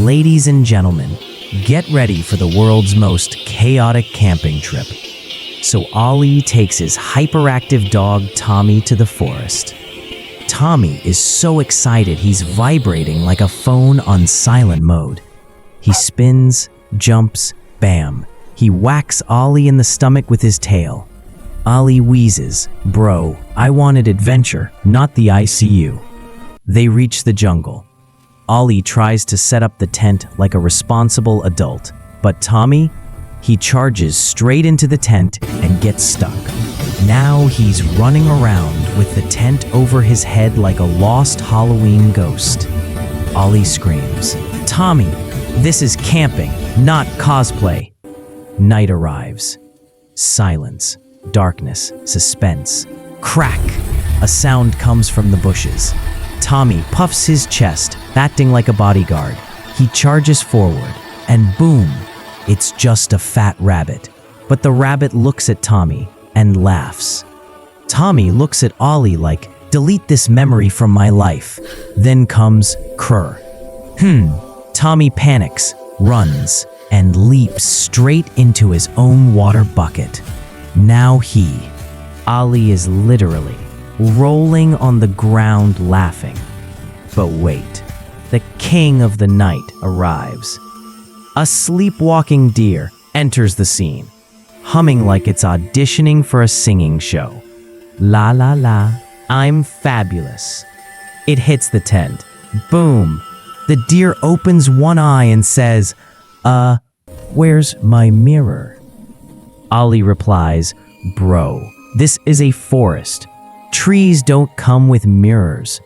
Ladies and gentlemen, get ready for the world's most chaotic camping trip. So Ollie takes his hyperactive dog Tommy to the forest. Tommy is so excited he's vibrating like a phone on silent mode. He spins, jumps, bam. He whacks Ollie in the stomach with his tail. Ollie wheezes, "Bro, I wanted adventure, not the ICU." They reach the jungle. Ollie tries to set up the tent like a responsible adult, but Tommy, he charges straight into the tent and gets stuck. Now he's running around with the tent over his head like a lost Halloween ghost. Ollie screams, "Tommy, this is camping, not cosplay." Night arrives. Silence, darkness, suspense. Crack! A sound comes from the bushes. Tommy puffs his chest, acting like a bodyguard. He charges forward, and boom! It's just a fat rabbit. But the rabbit looks at Tommy and laughs. Tommy looks at Ollie like, "Delete this memory from my life." Then comes Krr. Tommy panics, runs, and leaps straight into his own water bucket. Now Ollie is literally rolling on the ground laughing. But wait, the king of the night arrives. A sleepwalking deer enters the scene, humming like it's auditioning for a singing show. La la la, I'm fabulous. It hits the tent. Boom! The deer opens one eye and says, where's my mirror?" Ollie replies, "Bro, this is a forest. Trees don't come with mirrors."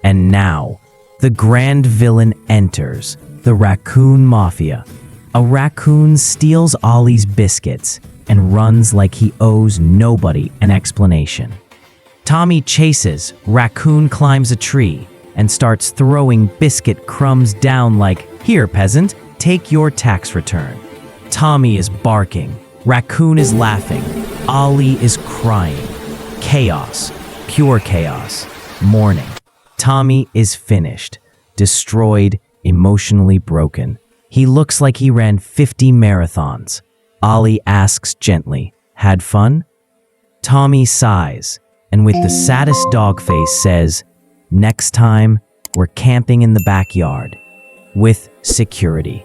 And now, the grand villain enters, the raccoon mafia. A raccoon steals Ollie's biscuits and runs like he owes nobody an explanation. Tommy chases, raccoon climbs a tree, and starts throwing biscuit crumbs down like, "Here, peasant, take your tax return." Tommy is barking, raccoon is laughing, Ollie is crying. Chaos, pure chaos, mourning. Tommy is finished, destroyed, emotionally broken. He looks like he ran 50 marathons. Ollie asks gently, "Had fun?" Tommy sighs, and with the saddest dog face says, "Next time, we're camping in the backyard with security."